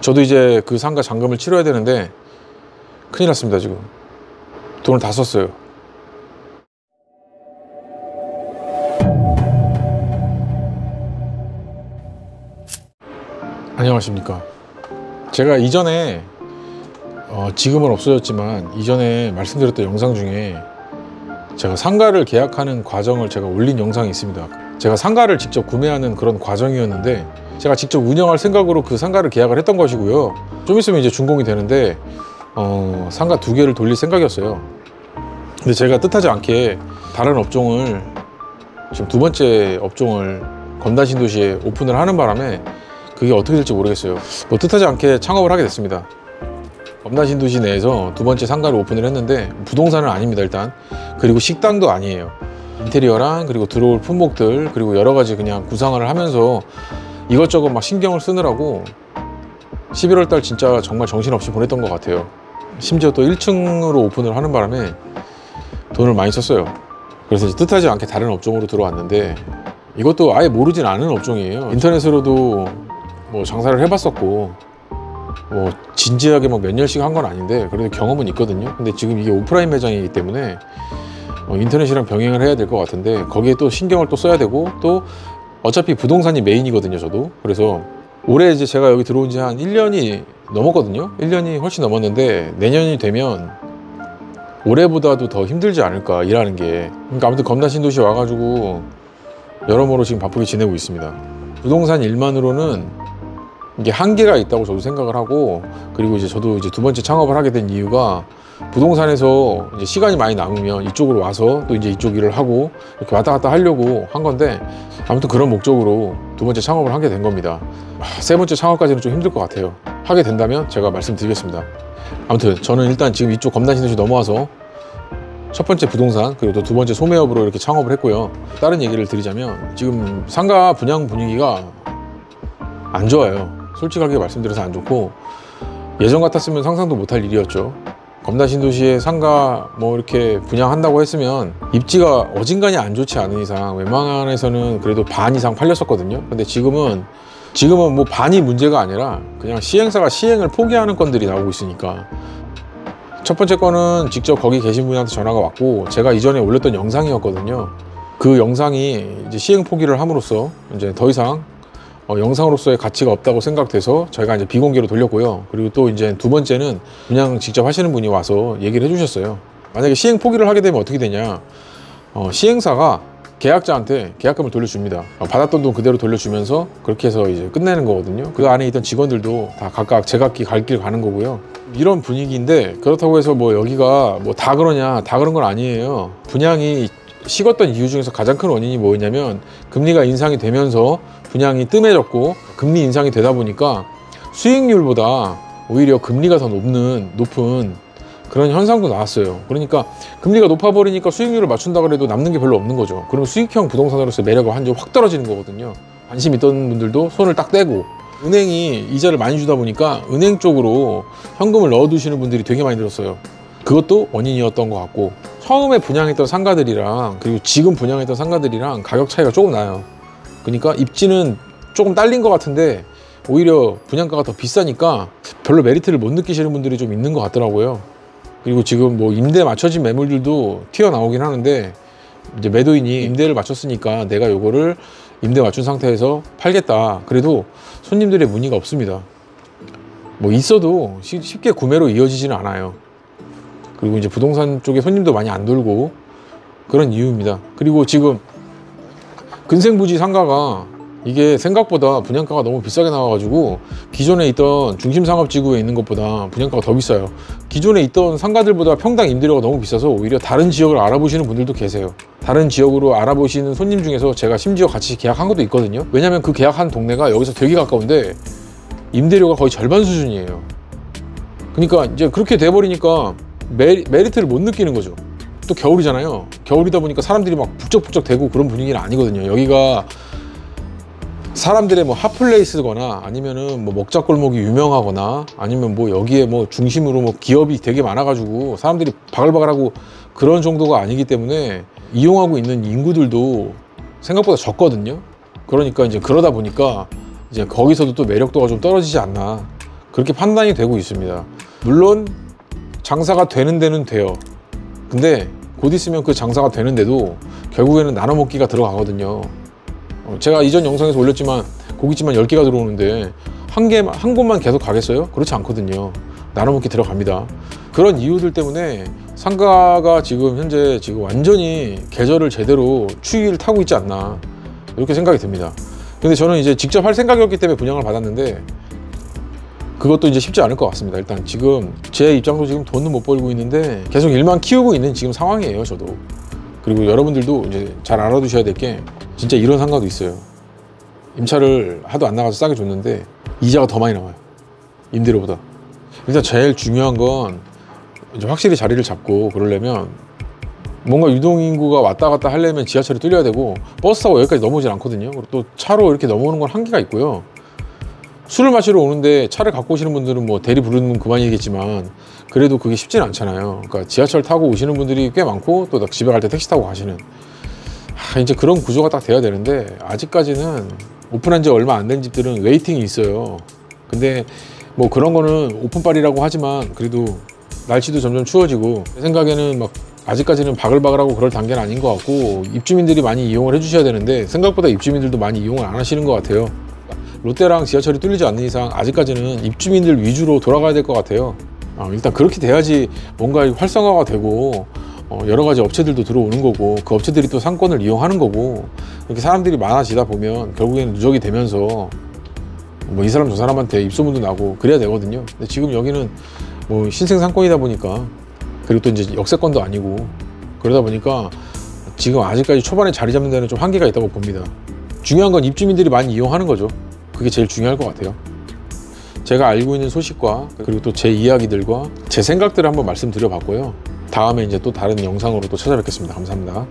저도 이제 그 상가 잔금을 치러야 되는데 큰일 났습니다. 지금 돈을 다 썼어요. 안녕하십니까. 제가 이전에 지금은 없어졌지만 이전에 말씀드렸던 영상 중에 제가 상가를 계약하는 과정을 제가 올린 영상이 있습니다. 제가 상가를 직접 구매하는 그런 과정이었는데 제가 직접 운영할 생각으로 그 상가를 계약을 했던 것이고요. 좀 있으면 이제 준공이 되는데 상가 2개를 돌릴 생각이었어요. 근데 제가 뜻하지 않게 다른 업종을 지금 2번째 업종을 검단신도시에 오픈을 하는 바람에 그게 어떻게 될지 모르겠어요. 뭐 뜻하지 않게 창업을 하게 됐습니다. 검단신도시 내에서 2번째 상가를 오픈을 했는데 부동산은 아닙니다. 일단 그리고 식당도 아니에요. 인테리어랑 그리고 들어올 품목들 그리고 여러 가지 그냥 구상을 하면서 이것저것 막 신경을 쓰느라고 11월 달 진짜 정말 정신없이 보냈던 것 같아요. 심지어 또 1층으로 오픈을 하는 바람에 돈을 많이 썼어요. 그래서 이제 뜻하지 않게 다른 업종으로 들어왔는데 이것도 아예 모르진 않은 업종이에요. 인터넷으로도 뭐 장사를 해봤었고 뭐 진지하게 막 몇 년씩 한 건 아닌데 그래도 경험은 있거든요. 근데 지금 이게 오프라인 매장이기 때문에 인터넷이랑 병행을 해야 될 것 같은데 거기에 또 신경을 또 써야 되고 또 어차피 부동산이 메인이거든요. 저도 그래서 올해 이제 제가 여기 들어온 지 한 1년이 넘었거든요. 1년이 훨씬 넘었는데 내년이 되면 올해보다도 더 힘들지 않을까 일하는 게. 그러니까 아무튼 검단신도시 와가지고 여러모로 지금 바쁘게 지내고 있습니다. 부동산 일만으로는 이게 한계가 있다고 저도 생각을 하고, 그리고 이제 저도 이제 2번째 창업을 하게 된 이유가 부동산에서 이제 시간이 많이 남으면 이쪽으로 와서 또 이제 이쪽 일을 하고 이렇게 왔다 갔다 하려고 한 건데, 아무튼 그런 목적으로 2번째 창업을 하게 된 겁니다. 3번째 창업까지는 좀 힘들 것 같아요. 하게 된다면 제가 말씀드리겠습니다. 아무튼 저는 일단 지금 이쪽 검단신도시 넘어와서 첫 번째 부동산 그리고 또 2번째 소매업으로 이렇게 창업을 했고요. 다른 얘기를 드리자면 지금 상가 분양 분위기가 안 좋아요. 솔직하게 말씀드려서 안 좋고, 예전 같았으면 상상도 못할 일이었죠. 검단신도시에 상가 뭐 이렇게 분양한다고 했으면 입지가 어진간히 안 좋지 않은 이상 웬만해서는 그래도 반 이상 팔렸었거든요. 근데 지금은 뭐 반이 문제가 아니라 그냥 시행사가 시행을 포기하는 건들이 나오고 있으니까. 첫 번째 거는 직접 거기 계신 분한테 전화가 왔고, 제가 이전에 올렸던 영상이었거든요. 그 영상이 이제 시행 포기를 함으로써 이제 더 이상 영상으로서의 가치가 없다고 생각돼서 저희가 이제 비공개로 돌렸고요. 그리고 또 이제 2번째는 그냥 직접 하시는 분이 와서 얘기를 해주셨어요. 만약에 시행 포기를 하게 되면 어떻게 되냐, 시행사가 계약자한테 계약금을 돌려줍니다. 받았던 돈 그대로 돌려주면서 그렇게 해서 이제 끝내는 거거든요. 그 안에 있던 직원들도 다 각각 제각기 갈 길 가는 거고요. 이런 분위기인데, 그렇다고 해서 뭐 여기가 뭐 다 그러냐, 다 그런 건 아니에요. 분양이 식었던 이유 중에서 가장 큰 원인이 뭐였냐면, 금리가 인상이 되면서 분양이 뜸해졌고, 금리 인상이 되다 보니까 수익률보다 오히려 금리가 더 높은 그런 현상도 나왔어요. 그러니까 금리가 높아버리니까 수익률을 맞춘다 그래도 남는 게 별로 없는 거죠. 그럼 수익형 부동산으로서의 매력이 완전 확 떨어지는 거거든요. 관심 있던 분들도 손을 딱 떼고, 은행이 이자를 많이 주다 보니까 은행 쪽으로 현금을 넣어두시는 분들이 되게 많이 늘었어요. 그것도 원인이었던 것 같고, 처음에 분양했던 상가들이랑 그리고 지금 분양했던 상가들이랑 가격 차이가 조금 나요. 그러니까 입지는 조금 딸린 것 같은데 오히려 분양가가 더 비싸니까 별로 메리트를 못 느끼시는 분들이 좀 있는 것 같더라고요. 그리고 지금 뭐 임대 맞춰진 매물들도 튀어나오긴 하는데, 이제 매도인이 임대를 맞췄으니까 내가 요거를 임대 맞춘 상태에서 팔겠다, 그래도 손님들의 문의가 없습니다. 뭐 있어도 쉽게 구매로 이어지지는 않아요. 그리고 이제 부동산 쪽에 손님도 많이 안 돌고 그런 이유입니다. 그리고 지금 근생부지 상가가 이게 생각보다 분양가가 너무 비싸게 나와가지고 기존에 있던 중심상업지구에 있는 것보다 분양가가 더 비싸요. 기존에 있던 상가들보다 평당 임대료가 너무 비싸서 오히려 다른 지역을 알아보시는 분들도 계세요. 다른 지역으로 알아보시는 손님 중에서 제가 심지어 같이 계약한 것도 있거든요. 왜냐면 그 계약한 동네가 여기서 되게 가까운데 임대료가 거의 절반 수준이에요. 그러니까 이제 그렇게 돼버리니까 메리트를 못 느끼는 거죠. 또 겨울이잖아요. 겨울이다 보니까 사람들이 막 북적북적 대고 그런 분위기는 아니거든요. 여기가 사람들의 뭐 핫플레이스거나 아니면은 뭐 먹자골목이 유명하거나 아니면 뭐 여기에 뭐 중심으로 뭐 기업이 되게 많아가지고 사람들이 바글바글하고 그런 정도가 아니기 때문에 이용하고 있는 인구들도 생각보다 적거든요. 그러니까 이제 그러다 보니까 이제 거기서도 또 매력도가 좀 떨어지지 않나 그렇게 판단이 되고 있습니다. 물론 장사가 되는 데는 돼요. 근데 곧 있으면 그 장사가 되는데도 결국에는 나눠 먹기가 들어가거든요. 제가 이전 영상에서 올렸지만 고깃집만 10개가 들어오는데 한 곳만 계속 가겠어요? 그렇지 않거든요. 나눠 먹기 들어갑니다. 그런 이유들 때문에 상가가 지금 현재 완전히 계절을 제대로 추위를 타고 있지 않나, 이렇게 생각이 듭니다. 근데 저는 이제 직접 할 생각이었기 때문에 분양을 받았는데 그것도 이제 쉽지 않을 것 같습니다. 일단 지금 제 입장도 지금 돈은 못 벌고 있는데 계속 일만 키우고 있는 지금 상황이에요, 저도. 그리고 여러분들도 이제 잘 알아두셔야 될 게, 진짜 이런 상가도 있어요. 임차를 하도 안 나가서 싸게 줬는데 이자가 더 많이 나와요, 임대료보다. 일단 제일 중요한 건 이제 확실히 자리를 잡고 그러려면 뭔가 유동인구가 왔다 갔다 하려면 지하철이 뚫려야 되고, 버스 타고 여기까지 넘어오질 않거든요. 그리고 또 차로 이렇게 넘어오는 건 한계가 있고요. 술을 마시러 오는데 차를 갖고 오시는 분들은 뭐 대리 부르는 건 그만이겠지만 그래도 그게 쉽지는 않잖아요. 그러니까 지하철 타고 오시는 분들이 꽤 많고, 또 집에 갈 때 택시 타고 가시는, 이제 그런 구조가 딱 돼야 되는데 아직까지는 오픈한 지 얼마 안 된 집들은 웨이팅이 있어요. 근데 뭐 그런 거는 오픈빨이라고 하지만 그래도 날씨도 점점 추워지고, 제 생각에는 막 아직까지는 바글바글하고 그럴 단계는 아닌 것 같고, 입주민들이 많이 이용을 해주셔야 되는데 생각보다 입주민들도 많이 이용을 안 하시는 것 같아요. 롯데랑 지하철이 뚫리지 않는 이상 아직까지는 입주민들 위주로 돌아가야 될 것 같아요. 일단 그렇게 돼야지 뭔가 활성화가 되고 여러 가지 업체들도 들어오는 거고, 그 업체들이 또 상권을 이용하는 거고, 이렇게 사람들이 많아지다 보면 결국에는 누적이 되면서 뭐 이 사람 저 사람한테 입소문도 나고 그래야 되거든요. 근데 지금 여기는 뭐 신생 상권이다 보니까, 그리고 또 이제 역세권도 아니고 그러다 보니까 지금 아직까지 초반에 자리 잡는 데는 좀 한계가 있다고 봅니다. 중요한 건 입주민들이 많이 이용하는 거죠. 그게 제일 중요할 것 같아요. 제가 알고 있는 소식과 그리고 또 제 이야기들과 제 생각들을 한번 말씀드려 봤고요. 다음에 이제 또 다른 영상으로 또 찾아뵙겠습니다. 감사합니다.